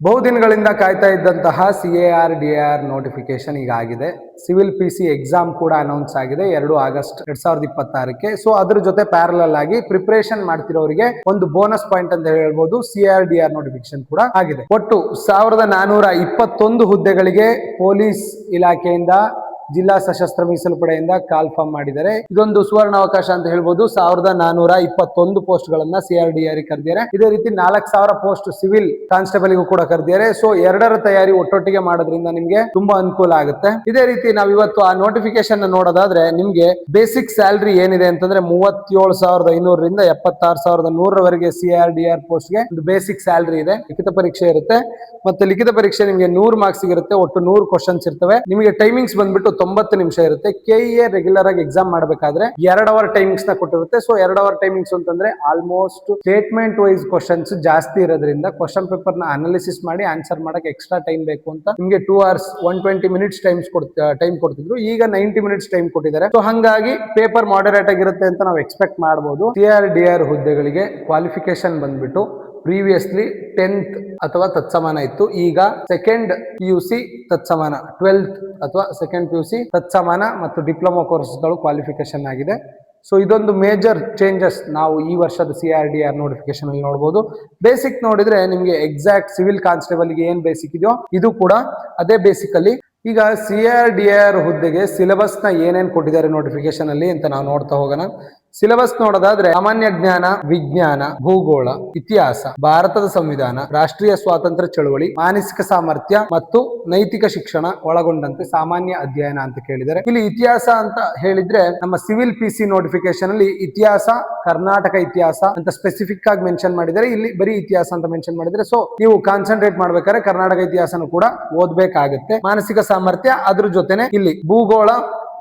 ಬಹುದಿನಗಳಿಂದ ಕಾಯ್ತಾ ಇದ್ದಂತಹ CAR-DAR notification ಈಗ ಆಗಿದೆ. ಸಿವಿಲ್ PC ಎಕ್ಸಾಮ್ ಕೂಡ ಅನೌನ್ಸ್ ಆಗಿದೆ 2 ಆಗಸ್ಟ್ 2026ಕ್ಕೆ. ಸೊ ಅದ್ರ ಜೊತೆ ಪ್ಯಾರಲಲ್ ಆಗಿ ಪ್ರಿಪರೇಷನ್ ಮಾಡ್ತಿರೋರಿಗೆ ಒಂದು ಬೋನಸ್ ಪಾಯಿಂಟ್ ಅಂತ ಹೇಳ್ಬೋದು, CAR-DAR ನೋಟಿಫಿಕೇಶನ್ ಕೂಡ ಆಗಿದೆ. ಒಟ್ಟು 1421 ಹುದ್ದೆಗಳಿಗೆ ಪೊಲೀಸ್ ಇಲಾಖೆಯಿಂದ ಜಿಲ್ಲಾ ಸಶಸ್ತ್ರ ಮೀಸಲು ಪಡೆಯಿಂದ ಕಾಲ್ ಫಾರ್ಮ್ ಮಾಡಿದ್ದಾರೆ. ಇದೊಂದು ಸುವರ್ಣ ಅವಕಾಶ ಅಂತ ಹೇಳ್ಬೋದು. 1421 ಪೋಸ್ಟ್ ಗಳನ್ನ CAR-DAR ಕರೆದಿದ್ದಾರೆ. ಇದೇ ರೀತಿ 4000 ಪೋಸ್ಟ್ ಸಿವಿಲ್ ಕಾನ್ಸ್ಟೇಬಲ್ ಗೂ ಕೂಡ ಕರೆದಿದ್ದಾರೆ. ಸೊ ಎರಡರ ತಯಾರಿ ಒಟ್ಟೊಟ್ಟಿಗೆ ಮಾಡೋದ್ರಿಂದ ನಿಮ್ಗೆ ತುಂಬಾ ಅನುಕೂಲ ಆಗುತ್ತೆ. ಇದೇ ರೀತಿ ನಾವು ಇವತ್ತು ಆ ನೋಟಿಫಿಕೇಶನ್ ನೋಡೋದಾದ್ರೆ ನಿಮ್ಗೆ ಬೇಸಿಕ್ ಸ್ಯಾಲರಿ ಏನಿದೆ ಅಂತಂದ್ರೆ 37,500 ರಿಂದ 76,100 CAR-DAR ಪೋಸ್ಟ್ ಗೆ ಒಂದು ಬೇಸಿಕ್ ಸ್ಯಾಲರಿ ಇದೆ. ಲಿಖಿತ ಪರೀಕ್ಷೆ ಇರುತ್ತೆ. ಮತ್ತೆ ಲಿಖಿತ ಪರೀಕ್ಷೆ ನಿಮಗೆ 100 ಮಾರ್ಕ್ಸ್ ಇರುತ್ತೆ. ಒಟ್ಟು 100 ಕ್ವಶನ್ಸ್ ಇರ್ತವೆ. ನಿಮಗೆ ಟೈಮಿಂಗ್ಸ್ ಬಂದ್ಬಿಟ್ಟು 90 ನಿಮಿಷ ಇರುತ್ತೆ. KEA ರೆಗ್ಯುಲರ್ ಆಗಿ ಎಕ್ಸಾಮ್ ಮಾಡಬೇಕಾದ್ರೆ 2 ಅವರ್ ಟೈಮಿಂಗ್ಸ್ ನ ಕೊಟ್ಟಿರುತ್ತೆ. ಸೊ 2 ಅವರ್ ಟೈಮಿಂಗ್ಸ್ ಅಂತಂದ್ರೆ ಆಲ್ಮೋಸ್ಟ್ ಸ್ಟೇಟ್ಮೆಂಟ್ ವೈಸ್ ಕ್ವಶನ್ಸ್ ಜಾಸ್ತಿ ಇರೋದ್ರಿಂದ ಕ್ವಶನ್ ಪೇಪರ್ ನ ಅನಾಲಿಸಿಸ್ ಮಾಡಿ ಆನ್ಸರ್ ಮಾಡಕ್ಕೆ ಎಕ್ಸ್ಟ್ರಾ ಟೈಮ್ ಬೇಕು ಅಂತ ನಿಮಗೆ 2 hours 120 ಮಿನಿಟ್ಸ್ ಟೈಮ್ ಕೊಡ್ತಿದ್ರು. ಈಗ 90 ಮಿನಿಟ್ಸ್ ಟೈಮ್ ಕೊಟ್ಟಿದ್ದಾರೆ. ಸೊ ಹಂಗಾಗಿ ಪೇಪರ್ ಮಾಡರೇಟ್ ಆಗಿರುತ್ತೆ ಅಂತ ನಾವು ಎಕ್ಸ್ಪೆಕ್ಟ್ ಮಾಡಬಹುದು. CAR-DAR ಹುದ್ದೆಗಳಿಗೆ ಕ್ವಾಲಿಫಿಕೇಶನ್ ಬಂದ್ಬಿಟ್ಟು ಪ್ರೀವಿಯಸ್ಲಿ 10th ಅಥವಾ ತತ್ಸಮಾನ ಇತ್ತು. ಈಗ ಸೆಕೆಂಡ್ PUC ತತ್ಸಮಾನ 12th ಅಥವಾ ಸೆಕೆಂಡ್ PUC ತತ್ಸಮಾನ ಮತ್ತು ಡಿಪ್ಲೊಮಾ ಕೋರ್ಸ್ಗಳು ಕ್ವಾಲಿಫಿಕೇಶನ್ ಆಗಿದೆ. ಸೊ ಇದೊಂದು ಮೇಜರ್ ಚೇಂಜಸ್ ನಾವು ಈ ವರ್ಷದ CAR-DAR ನೋಟಿಫಿಕೇಶನ್ ಅಲ್ಲಿ ನೋಡಬಹುದು. ಬೇಸಿಕ್ ನೋಡಿದ್ರೆ ನಿಮಗೆ ಎಕ್ಸಾಕ್ಟ್ ಸಿವಿಲ್ ಕಾನ್ಸ್ಟೇಬಲ್ ಗೆ ಏನ್ ಬೇಸಿಕ್ ಇದೆಯೋ ಇದು ಕೂಡ ಅದೇ ಬೇಸಿಕ್ ಅಲ್ಲಿ. ಈಗ CAR-DAR ಹುದ್ದೆಗೆ ಸಿಲೆಬಸ್ ನ ಏನೇನ್ ಕೊಟ್ಟಿದ್ದಾರೆ ನೋಟಿಫಿಕೇಶನ್ ಅಲ್ಲಿ ಅಂತ ನಾವು ನೋಡ್ತಾ ಹೋಗೋಣ. ಸಿಲೆಬಸ್ ನೋಡೋದಾದ್ರೆ ಸಾಮಾನ್ಯ ಜ್ಞಾನ, ವಿಜ್ಞಾನ, ಭೂಗೋಳ, ಇತಿಹಾಸ, ಭಾರತದ ಸಂವಿಧಾನ, ರಾಷ್ಟ್ರೀಯ ಸ್ವಾತಂತ್ರ್ಯ ಚಳವಳಿ, ಮಾನಸಿಕ ಸಾಮರ್ಥ್ಯ ಮತ್ತು ನೈತಿಕ ಶಿಕ್ಷಣ ಒಳಗೊಂಡಂತೆ ಸಾಮಾನ್ಯ ಅಧ್ಯಯನ ಅಂತ ಕೇಳಿದ್ದಾರೆ. ಇಲ್ಲಿ ಇತಿಹಾಸ ಅಂತ ಹೇಳಿದ್ರೆ ನಮ್ಮ ಸಿವಿಲ್ PC ನೋಟಿಫಿಕೇಶನ್ ಅಲ್ಲಿ ಇತಿಹಾಸ, ಕರ್ನಾಟಕ ಇತಿಹಾಸ ಅಂತ ಸ್ಪೆಸಿಫಿಕ್ ಆಗಿ ಮೆನ್ಷನ್ ಮಾಡಿದ್ದಾರೆ. ಇಲ್ಲಿ ಬರೀ ಇತಿಹಾಸ ಅಂತ ಮೆನ್ಷನ್ ಮಾಡಿದ್ರೆ ಸೊ ನೀವು ಕಾನ್ಸಂಟ್ರೇಟ್ ಮಾಡ್ಬೇಕಾದ್ರೆ ಕರ್ನಾಟಕ ಇತಿಹಾಸನು ಕೂಡ ಓದ್ಬೇಕಾಗುತ್ತೆ. ಮಾನಸಿಕ ಸಾಮರ್ಥ್ಯ ಅದ್ರ ಜೊತೆನೆ ಇಲ್ಲಿ ಭೂಗೋಳ,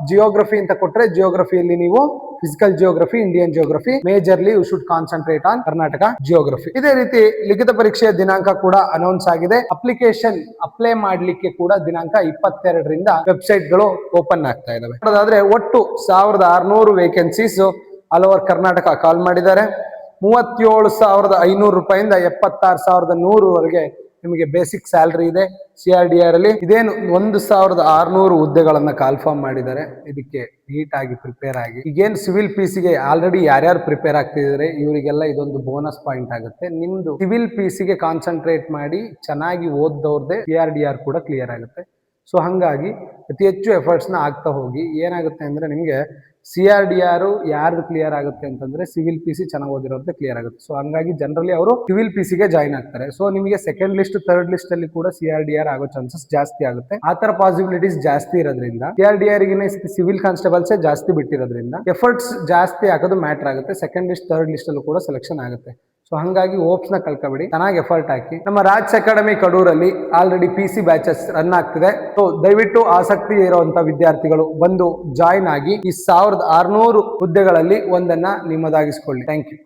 ಜಿಯೋಗ್ರಫಿ ಅಂತ ಕೊಟ್ರೆ ಜಿಯೋಗ್ರಫಿಯಲ್ಲಿ ನೀವು physical geography, Indian geography, majorly you should concentrate on Karnataka geography. ಇದೇ ರೀತಿ ಲಿಖಿತ ಪರೀಕ್ಷೆಯ ದಿನಾಂಕ ಕೂಡ ಅನೌನ್ಸ್ ಆಗಿದೆ. ಅಪ್ಲಿಕೇಶನ್ ಅಪ್ಲೈ ಮಾಡ್ಲಿಕ್ಕೆ ಕೂಡ ದಿನಾಂಕ 22ರಿಂದ ವೆಬ್ಸೈಟ್ ಗಳು ಓಪನ್ ಆಗ್ತಾ ಇದಾವೆ. ನೋಡೋದಾದ್ರೆ ಒಟ್ಟು 1600 ವೇಕೆನ್ಸೀಸ್ ಆಲ್ ಓವರ್ ಕರ್ನಾಟಕ ಕಾಲ್ ಮಾಡಿದ್ದಾರೆ. 37,500 ರೂಪಾಯಿಂದ 76,100 ನಿಮಗೆ ಬೇಸಿಕ್ ಸ್ಯಾಲರಿ ಇದೆ. CAR-DAR ಅಲ್ಲಿ ಇದೇನು 1,600 ಹುದ್ದೆಗಳನ್ನ ಕಾಲ್ಫಾರ್ಮ್ ಮಾಡಿದ್ದಾರೆ. ಇದಕ್ಕೆ ನೀಟ್ ಆಗಿ ಪ್ರಿಪೇರ್ ಆಗಿ ಈಗೇನು ಸಿವಿಲ್ PC ಗೆ ಆಲ್ರೆಡಿ ಯಾರ್ಯಾರು ಪ್ರಿಪೇರ್ ಆಗ್ತಿದ್ದಾರೆ ಇವರಿಗೆಲ್ಲ ಇದೊಂದು ಬೋನಸ್ ಪಾಯಿಂಟ್ ಆಗುತ್ತೆ. ನಿಮ್ದು ಸಿವಿಲ್ PC ಗೆ ಕಾನ್ಸಂಟ್ರೇಟ್ ಮಾಡಿ ಚೆನ್ನಾಗಿ ಓದ್ದವ್ರದ್ದೇ CAR-DAR ಕೂಡ ಕ್ಲಿಯರ್ ಆಗುತ್ತೆ. ಸೊ ಹಂಗಾಗಿ ಅತಿ ಹೆಚ್ಚು ಎಫರ್ಟ್ಸ್ ನ ಆಗ್ತಾ ಹೋಗಿ ಏನಾಗುತ್ತೆ ಅಂದ್ರೆ ನಿಮ್ಗೆ CAR-DAR ಯಾರ್ದು ಕ್ಲಿಯರ್ ಆಗುತ್ತೆ ಅಂತಂದ್ರೆ ಸಿವಿಲ್ PC ಚೆನ್ನಾಗಿ ಓದಿರೋದೇ ಕ್ಲಿಯರ್ ಆಗುತ್ತೆ. ಸೊ ಹಂಗಾಗಿ ಜನರಲಿ ಅವರು ಸಿವಿಲ್ PC ಗೆ ಜಾಯಿನ್ ಆಗ್ತಾರೆ. ಸೊ ನಿಮಗೆ ಸೆಕೆಂಡ್ ಲಿಸ್ಟ್, ಥರ್ಡ್ ಲಿಸ್ಟ್ ಅಲ್ಲಿ ಕೂಡ CAR-DAR ಆಗೋ ಚಾನ್ಸಸ್ ಜಾಸ್ತಿ ಆಗುತ್ತೆ. ಆ ತರ ಪಾಸಿಬಿಲಿಟೀಸ್ ಜಾಸ್ತಿ ಇರೋದ್ರಿಂದ CAR-DAR ಗೆ ಸಿವಿಲ್ ಕಾನ್ಸ್ಟೇಬಲ್ಸ್ ಜಾಸ್ತಿ ಬಿಟ್ಟಿರೋದ್ರಿಂದ ಎಫರ್ಟ್ಸ್ ಜಾಸ್ತಿ ಹಾಕೋದು ಮ್ಯಾಟರ್ ಆಗುತ್ತೆ. ಸೆಕೆಂಡ್ ಲಿಸ್ಟ್, ಥರ್ಡ್ ಲಿಸ್ಟ್ ಅಲ್ಲೂ ಕೂಡ ಸೆಲೆಕ್ಷನ್ ಆಗುತ್ತೆ. ಸೊ ಹಂಗಾಗಿ ಹೋಪ್ಸ್ ನ ಕಳ್ಕೊಬೇಡಿ, ಚೆನ್ನಾಗಿ ಎಫರ್ಟ್ ಹಾಕಿ. ನಮ್ಮ ರಾಜ್ ಅಕಾಡೆಮಿ ಕಡೂರಲ್ಲಿ ಆಲ್ರೆಡಿ PC ಬ್ಯಾಚಸ್ ರನ್ ಆಗ್ತಿದೆ. ಸೊ ದಯವಿಟ್ಟು ಆಸಕ್ತಿ ಇರುವಂತ ವಿದ್ಯಾರ್ಥಿಗಳು ಬಂದು ಜಾಯಿನ್ ಆಗಿ ಈ 1600 ಹುದ್ದೆಗಳಲ್ಲಿ ಒಂದನ್ನ ನಿಮ್ಮದಾಗಿಸ್ಕೊಳ್ಳಿ. Thank you.